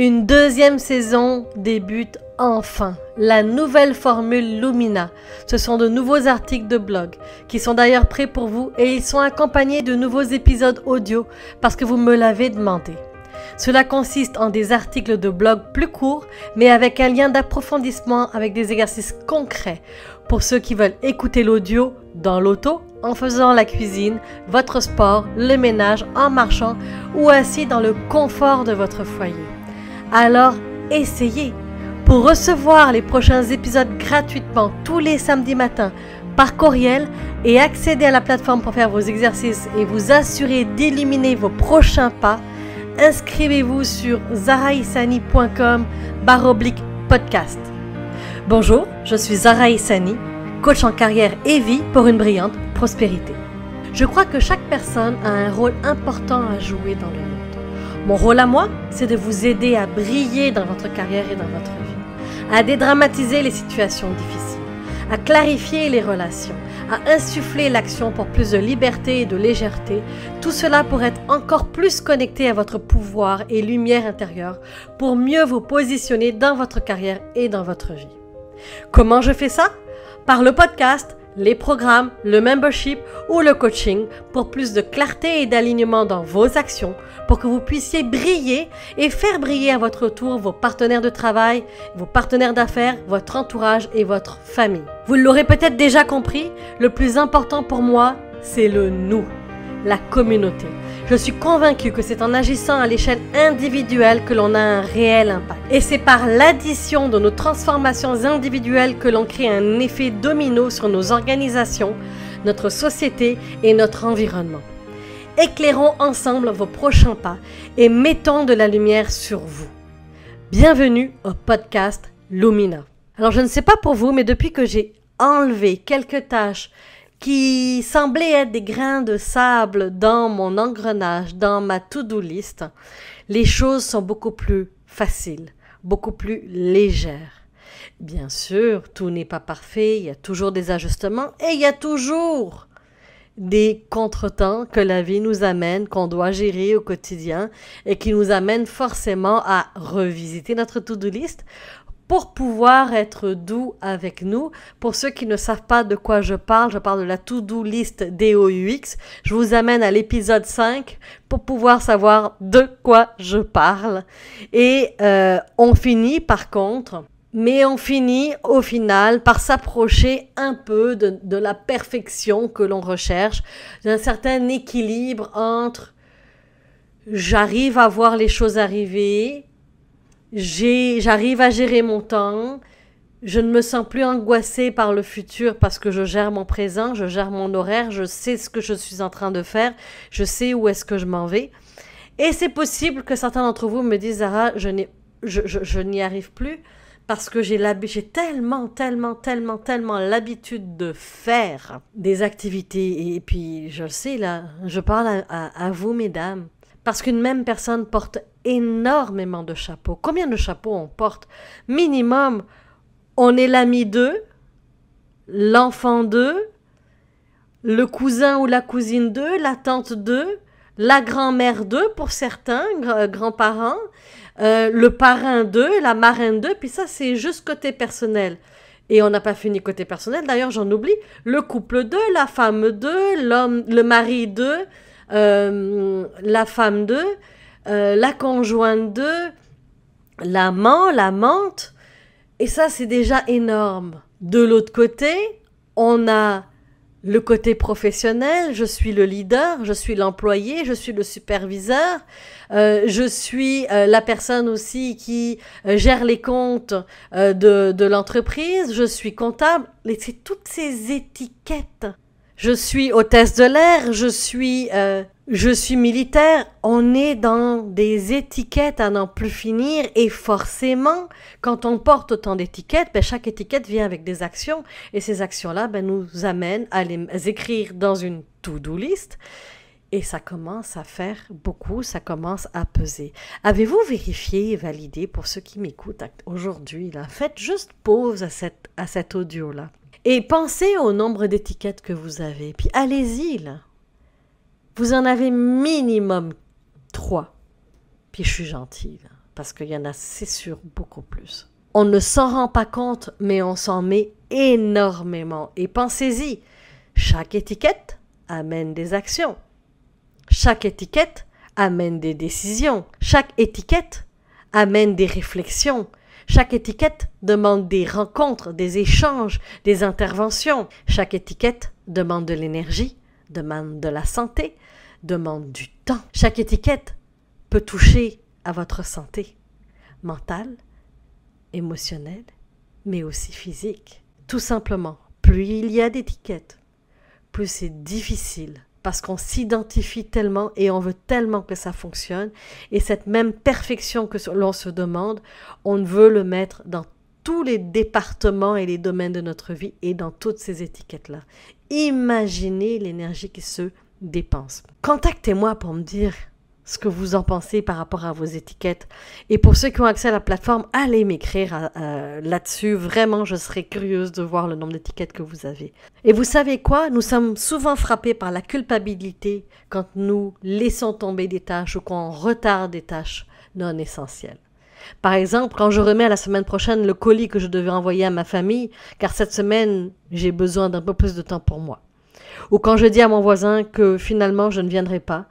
Une deuxième saison débute enfin. La nouvelle formule Lumina. Ce sont de nouveaux articles de blog qui sont d'ailleurs prêts pour vous et ils sont accompagnés de nouveaux épisodes audio parce que vous me l'avez demandé. Cela consiste en des articles de blog plus courts mais avec un lien d'approfondissement avec des exercices concrets pour ceux qui veulent écouter l'audio dans l'auto, en faisant la cuisine, votre sport, le ménage, en marchant ou assis dans le confort de votre foyer. Alors, essayez! Pour recevoir les prochains épisodes gratuitement tous les samedis matins par courriel et accéder à la plateforme pour faire vos exercices et vous assurer d'éliminer vos prochains pas, inscrivez-vous sur zaraissani.com/podcast. Bonjour, je suis Zara Issani, coach en carrière et vie pour une brillante prospérité. Je crois que chaque personne a un rôle important à jouer dans le monde. Mon rôle à moi, c'est de vous aider à briller dans votre carrière et dans votre vie, à dédramatiser les situations difficiles, à clarifier les relations, à insuffler l'action pour plus de liberté et de légèreté, tout cela pour être encore plus connecté à votre pouvoir et lumière intérieure, pour mieux vous positionner dans votre carrière et dans votre vie. Comment je fais ça? Par le podcast, les programmes, le membership ou le coaching pour plus de clarté et d'alignement dans vos actions, pour que vous puissiez briller et faire briller à votre tour vos partenaires de travail, vos partenaires d'affaires, votre entourage et votre famille. Vous l'aurez peut-être déjà compris, le plus important pour moi, c'est le nous, la communauté. Je suis convaincue que c'est en agissant à l'échelle individuelle que l'on a un réel impact. Et c'est par l'addition de nos transformations individuelles que l'on crée un effet domino sur nos organisations, notre société et notre environnement. Éclairons ensemble vos prochains pas et mettons de la lumière sur vous. Bienvenue au podcast Lumina. Alors je ne sais pas pour vous, mais depuis que j'ai enlevé quelques tâches qui semblaient être des grains de sable dans mon engrenage, dans ma to-do list, les choses sont beaucoup plus faciles, beaucoup plus légères. Bien sûr, tout n'est pas parfait, il y a toujours des ajustements et il y a toujours des contretemps que la vie nous amène, qu'on doit gérer au quotidien et qui nous amènent forcément à revisiter notre to-do list pour pouvoir être doux avec nous. Pour ceux qui ne savent pas de quoi je parle de la to-do list DOUX. Je vous amène à l'épisode 5 pour pouvoir savoir de quoi je parle. Et on finit au final par s'approcher un peu de la perfection que l'on recherche, d'un certain équilibre entre j'arrive à voir les choses arriver, j'arrive à gérer mon temps, je ne me sens plus angoissée par le futur parce que je gère mon présent, je gère mon horaire, je sais ce que je suis en train de faire, je sais où est-ce que je m'en vais. Et c'est possible que certains d'entre vous me disent « Zara, je n'y arrive plus parce que j'ai tellement l'habitude de faire des activités. » Et puis, je le sais, là, je parle à vous, mesdames. Parce qu'une même personne porte énormément de chapeaux. Combien de chapeaux on porte? Minimum, on est l'ami d'eux, l'enfant d'eux, le cousin ou la cousine d'eux, la tante d'eux, la grand-mère d'eux pour certains, grands-parents, le parrain d'eux, la marraine d'eux, puis ça c'est juste côté personnel. Et on n'a pas fini côté personnel, d'ailleurs j'en oublie, le couple d'eux, la femme d'eux, l'homme, le mari d'eux, la femme d'eux, la conjointe d'eux, l'amant, l'amante, et ça c'est déjà énorme. De l'autre côté, on a le côté professionnel, je suis le leader, je suis l'employé, je suis le superviseur, je suis la personne aussi qui gère les comptes de l'entreprise, je suis comptable, c'est toutes ces étiquettes. Je suis hôtesse de l'air, je suis militaire. On est dans des étiquettes à n'en plus finir et forcément, quand on porte autant d'étiquettes, chaque étiquette vient avec des actions et ces actions-là nous amènent à les écrire dans une to-do list et ça commence à faire beaucoup, ça commence à peser. Avez-vous vérifié et validé pour ceux qui m'écoutent aujourd'hui là? Faites juste pause à cet audio-là. Et pensez au nombre d'étiquettes que vous avez. Puis allez-y, là. Vous en avez minimum 3. Puis je suis gentille, là. parce qu'il y en a, c'est sûr, beaucoup plus. On ne s'en rend pas compte, mais on s'en met énormément. Et pensez-y, chaque étiquette amène des actions. Chaque étiquette amène des décisions. Chaque étiquette amène des réflexions. Chaque étiquette demande des rencontres, des échanges, des interventions. Chaque étiquette demande de l'énergie, demande de la santé, demande du temps. Chaque étiquette peut toucher à votre santé mentale, émotionnelle, mais aussi physique. Tout simplement, plus il y a d'étiquettes, plus c'est difficile parce qu'on s'identifie tellement et on veut tellement que ça fonctionne. Et cette même perfection que l'on se demande, on veut le mettre dans tous les départements et les domaines de notre vie et dans toutes ces étiquettes-là. Imaginez l'énergie qui se dépense. Contactez-moi pour me dire ce que vous en pensez par rapport à vos étiquettes. Et pour ceux qui ont accès à la plateforme, allez m'écrire là-dessus. Vraiment, je serais curieuse de voir le nombre d'étiquettes que vous avez. Et vous savez quoi? Nous sommes souvent frappés par la culpabilité quand nous laissons tomber des tâches ou qu'on retarde des tâches non essentielles. Par exemple, quand je remets à la semaine prochaine le colis que je devais envoyer à ma famille, car cette semaine, j'ai besoin d'un peu plus de temps pour moi. Ou quand je dis à mon voisin que finalement, je ne viendrai pas,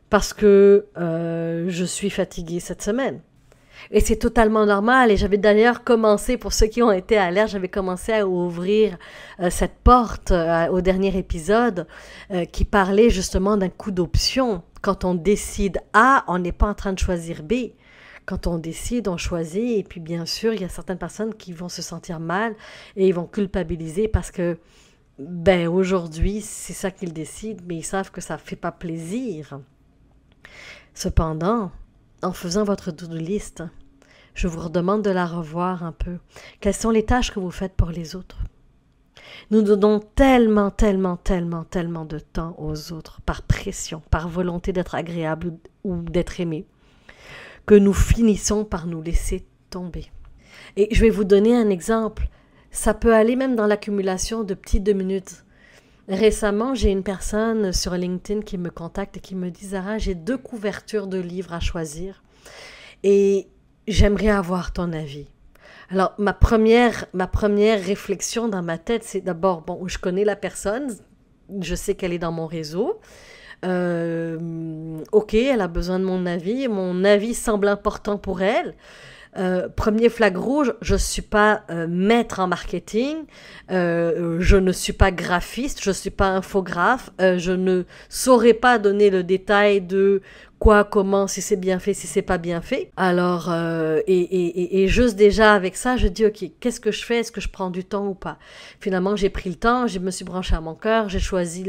parce que je suis fatiguée cette semaine. Et c'est totalement normal. Et j'avais d'ailleurs commencé, pour ceux qui ont été alertes, j'avais commencé à ouvrir cette porte au dernier épisode qui parlait justement d'un coup d'option. Quand on décide A, on n'est pas en train de choisir B. Quand on décide, on choisit. Et puis bien sûr, il y a certaines personnes qui vont se sentir mal et ils vont culpabiliser parce que aujourd'hui, c'est ça qu'ils décident, mais ils savent que ça ne fait pas plaisir. Cependant, en faisant votre to-do list, je vous redemande de la revoir un peu. Quelles sont les tâches que vous faites pour les autres? Nous donnons tellement de temps aux autres, par pression, par volonté d'être agréable ou d'être aimé, que nous finissons par nous laisser tomber. Et je vais vous donner un exemple. Ça peut aller même dans l'accumulation de petites 2 minutes. Récemment, j'ai une personne sur LinkedIn qui me contacte et qui me dit « Zara, j'ai 2 couvertures de livres à choisir et j'aimerais avoir ton avis. » Alors, ma première réflexion dans ma tête, c'est d'abord, je connais la personne, je sais qu'elle est dans mon réseau. Ok, elle a besoin de mon avis semble important pour elle. Premier flag rouge, je ne suis pas maître en marketing, je ne suis pas graphiste, je ne suis pas infographe, je ne saurais pas donner le détail de quoi, comment, si c'est bien fait, si c'est pas bien fait. Alors, et juste déjà avec ça, je dis, ok, qu'est-ce que je fais? Est-ce que je prends du temps ou pas? Finalement, j'ai pris le temps, je me suis branchée à mon cœur, j'ai choisi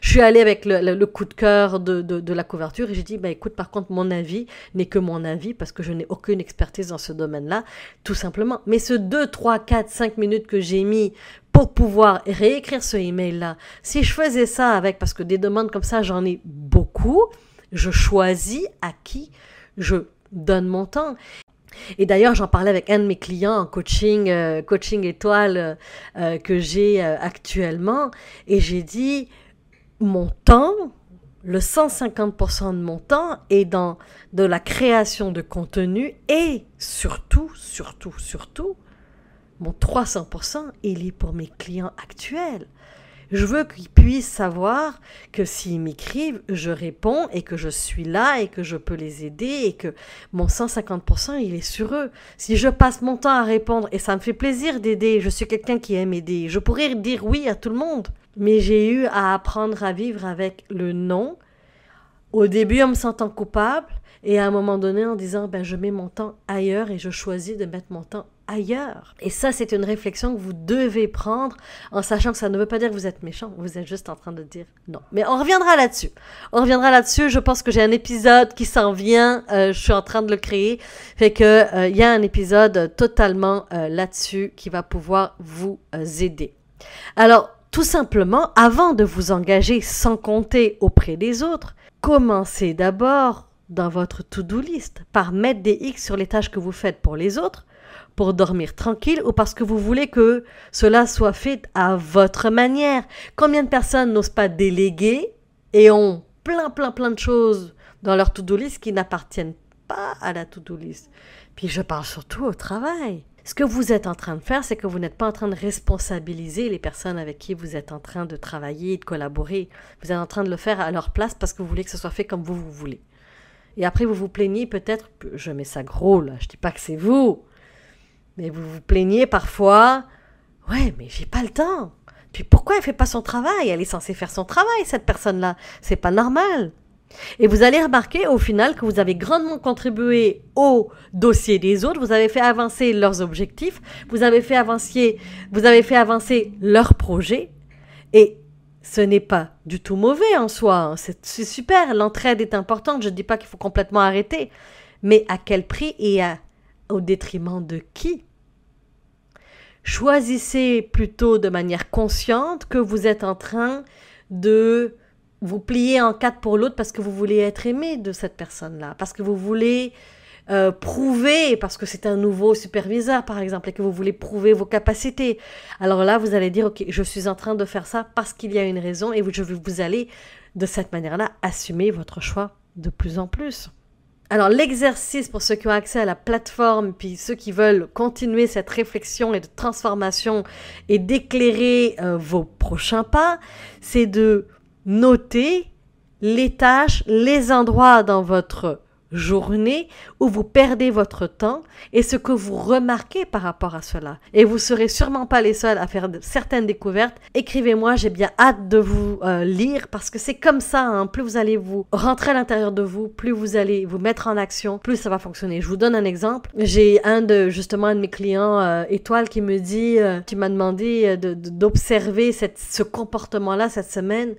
je suis allée avec le coup de cœur de la couverture et j'ai dit, écoute, par contre, mon avis n'est que mon avis parce que je n'ai aucune expertise dans ce domaine-là, tout simplement. Mais ce 2, 3, 4, 5 minutes que j'ai mis pour pouvoir réécrire ce email-là, si je faisais ça parce que des demandes comme ça, j'en ai beaucoup, je choisis à qui je donne mon temps. Et d'ailleurs, j'en parlais avec un de mes clients en coaching étoile que j'ai actuellement. Et j'ai dit, mon temps, le 150% de mon temps est dans de la création de contenu et surtout, mon 300%, il est pour mes clients actuels. Je veux qu'ils puissent savoir que s'ils m'écrivent, je réponds et que je suis là et que je peux les aider et que mon 150%, il est sur eux. Si je passe mon temps à répondre, et ça me fait plaisir d'aider, je suis quelqu'un qui aime aider, je pourrais dire oui à tout le monde. Mais j'ai eu à apprendre à vivre avec le non. Au début, en me sentant coupable et à un moment donné en disant je mets mon temps ailleurs et je choisis de mettre mon temps ailleurs. Et ça, c'est une réflexion que vous devez prendre en sachant que ça ne veut pas dire que vous êtes méchant, vous êtes juste en train de dire non. Mais on reviendra là-dessus. Je pense que j'ai un épisode qui s'en vient, je suis en train de le créer, fait que il y a un épisode totalement là-dessus qui va pouvoir vous aider. Alors, tout simplement, avant de vous engager sans compter auprès des autres, commencez d'abord dans votre to-do list par mettre des X sur les tâches que vous faites pour les autres, pour dormir tranquille ou parce que vous voulez que cela soit fait à votre manière. Combien de personnes n'osent pas déléguer et ont plein de choses dans leur to-do list qui n'appartiennent pas à la to-do list. Puis je parle surtout au travail. Ce que vous êtes en train de faire, c'est que vous n'êtes pas en train de responsabiliser les personnes avec qui vous êtes en train de travailler et de collaborer. Vous êtes en train de le faire à leur place parce que vous voulez que ce soit fait comme vous voulez. Et après, vous vous plaignez peut-être, je mets ça gros là, je dis pas que c'est vous, mais vous vous plaignez parfois, ouais, mais j'ai pas le temps. Puis pourquoi elle fait pas son travail? Elle est censée faire son travail, cette personne-là. C'est pas normal. Et vous allez remarquer au final que vous avez grandement contribué au dossier des autres, vous avez fait avancer leurs objectifs, vous avez fait avancer leurs projets, et ce n'est pas du tout mauvais en soi, hein. C'est super, l'entraide est importante, je ne dis pas qu'il faut complètement arrêter, mais à quel prix et au détriment de qui? Choisissez plutôt de manière consciente que vous êtes en train de vous plier en quatre pour l'autre parce que vous voulez être aimé de cette personne-là, parce que vous voulez prouver, parce que c'est un nouveau superviseur par exemple, et que vous voulez prouver vos capacités. Alors là, vous allez dire, ok, je suis en train de faire ça parce qu'il y a une raison, et vous allez de cette manière-là assumer votre choix de plus en plus. Alors l'exercice pour ceux qui ont accès à la plateforme, puis ceux qui veulent continuer cette réflexion et de transformation et d'éclairer vos prochains pas, c'est de noter les tâches, les endroits dans votre journée où vous perdez votre temps et ce que vous remarquez par rapport à cela. Et vous serez sûrement pas les seuls à faire certaines découvertes. Écrivez-moi, j'ai bien hâte de vous lire parce que c'est comme ça, hein, plus vous allez vous rentrer à l'intérieur de vous, plus vous allez vous mettre en action, plus ça va fonctionner. Je vous donne un exemple. J'ai un de mes clients étoiles qui me dit, qui m'a demandé d'observer ce comportement-là cette semaine.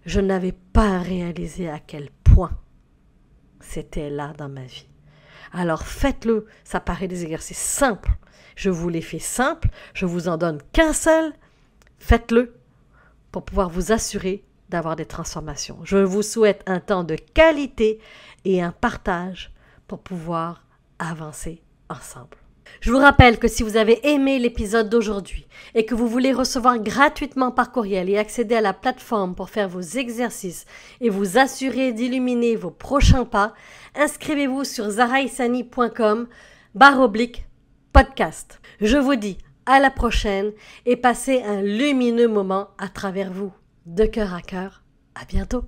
Je n'avais pas réalisé à quel point c'était là dans ma vie. Alors faites-le, ça paraît des exercices simples. Je vous les fais simples, je vous en donne qu'un seul. Faites-le pour pouvoir vous assurer d'avoir des transformations. Je vous souhaite un temps de qualité et un partage pour pouvoir avancer ensemble. Je vous rappelle que si vous avez aimé l'épisode d'aujourd'hui et que vous voulez recevoir gratuitement par courriel et accéder à la plateforme pour faire vos exercices et vous assurer d'illuminer vos prochains pas, inscrivez-vous sur zaraïsani.com/podcast. Je vous dis à la prochaine et passez un lumineux moment à travers vous. De cœur à cœur, à bientôt.